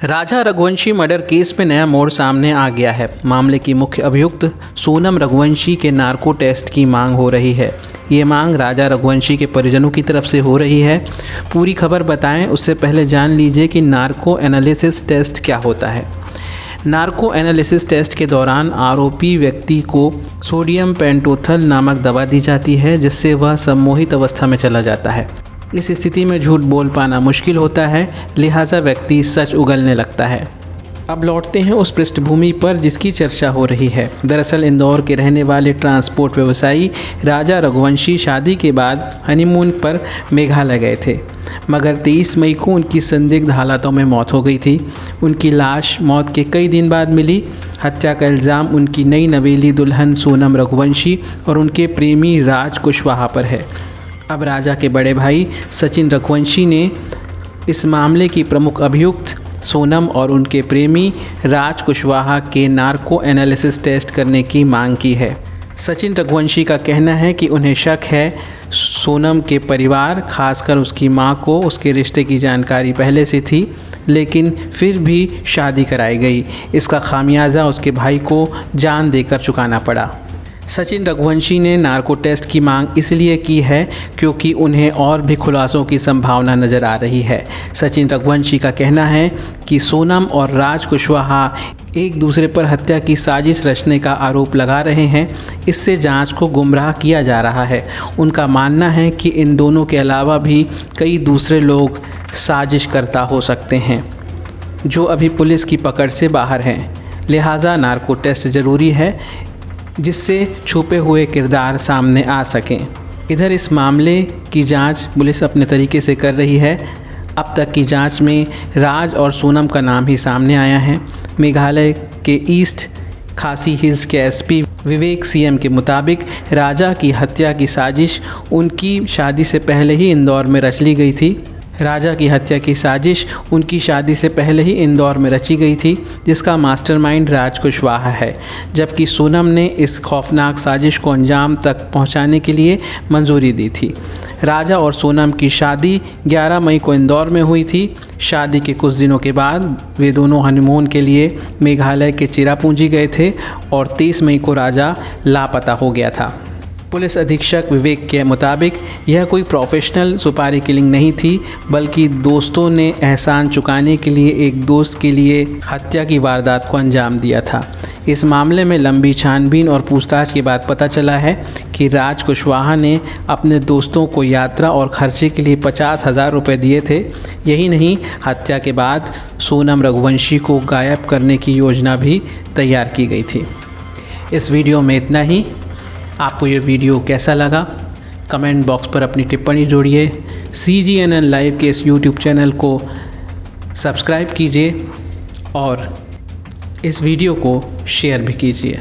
राजा Raghuvanshi murder case में नया मोड़ सामने आ गया है। मामले की मुख्य अभियुक्त सोनम रघुवंशी के नार्को टेस्ट की मांग हो रही है। ये मांग राजा रघुवंशी के परिजनों की तरफ से हो रही है। पूरी खबर बताएं उससे पहले जान लीजिए कि नार्को एनालिसिस टेस्ट क्या होता है। नार्को एनालिसिस टेस्ट के दौरान आरोपी व्यक्ति को सोडियम पेंटोथल नामक दवा दी जाती है, जिससे वह सम्मोहित अवस्था में चला जाता है। इस स्थिति में झूठ बोल पाना मुश्किल होता है, लिहाजा व्यक्ति सच उगलने लगता है। अब लौटते हैं उस पृष्ठभूमि पर जिसकी चर्चा हो रही है। दरअसल इंदौर के रहने वाले ट्रांसपोर्ट व्यवसायी राजा रघुवंशी शादी के बाद हनीमून पर मेघालय गए थे, मगर 23 मई को उनकी संदिग्ध हालातों में मौत हो गई थी। उनकी लाश मौत के कई दिन बाद मिली। हत्या का इल्ज़ाम उनकी नई नवेली दुल्हन सोनम रघुवंशी और उनके प्रेमी राज कुशवाहा पर है। अब राजा के बड़े भाई सचिन रघुवंशी ने इस मामले की प्रमुख अभियुक्त सोनम और उनके प्रेमी राज कुशवाहा के नार्को एनालिसिस टेस्ट करने की मांग की है। सचिन रघुवंशी का कहना है कि उन्हें शक है सोनम के परिवार, खासकर उसकी मां को उसके रिश्ते की जानकारी पहले से थी, लेकिन फिर भी शादी कराई गई। इसका खामियाजा उसके भाई को जान देकर चुकाना पड़ा। सचिन रघुवंशी ने नार्को टेस्ट की मांग इसलिए की है क्योंकि उन्हें और भी खुलासों की संभावना नज़र आ रही है। सचिन रघुवंशी का कहना है कि सोनम और राज कुशवाहा एक दूसरे पर हत्या की साजिश रचने का आरोप लगा रहे हैं। इससे जांच को गुमराह किया जा रहा है। उनका मानना है कि इन दोनों के अलावा भी कई दूसरे लोग साजिशकर्ता हो सकते हैं, जो अभी पुलिस की पकड़ से बाहर हैं। लिहाजा नार्को टेस्ट ज़रूरी है, जिससे छुपे हुए किरदार सामने आ सकें। इधर इस मामले की जांच पुलिस अपने तरीके से कर रही है। अब तक की जांच में राज और सोनम का नाम ही सामने आया है। मेघालय के ईस्ट खासी हिल्स के एसपी विवेक सीएम के मुताबिक राजा की हत्या की साजिश उनकी शादी से पहले ही इंदौर में रच ली गई थी। राजा की हत्या की साजिश उनकी शादी से पहले ही इंदौर में रची गई थी, जिसका मास्टरमाइंड राज कुशवाहा है, जबकि सोनम ने इस खौफनाक साजिश को अंजाम तक पहुंचाने के लिए मंजूरी दी थी। राजा और सोनम की शादी 11 मई को इंदौर में हुई थी। शादी के कुछ दिनों के बाद वे दोनों हनीमून के लिए मेघालय के चिरापुंजी गए थे और 23 मई को राजा लापता हो गया था। पुलिस अधीक्षक विवेक के मुताबिक यह कोई प्रोफेशनल सुपारी किलिंग नहीं थी, बल्कि दोस्तों ने एहसान चुकाने के लिए एक दोस्त के लिए हत्या की वारदात को अंजाम दिया था। इस मामले में लंबी छानबीन और पूछताछ के बाद पता चला है कि राज कुशवाहा ने अपने दोस्तों को यात्रा और खर्चे के लिए 50,000 रुपये दिए थे। यही नहीं, हत्या के बाद सोनम रघुवंशी को गायब करने की योजना भी तैयार की गई थी। इस वीडियो में इतना ही। आपको ये वीडियो कैसा लगा, कमेंट बॉक्स पर अपनी टिप्पणी जोड़िए। CGNN लाइव के इस YouTube चैनल को सब्सक्राइब कीजिए और इस वीडियो को शेयर भी कीजिए।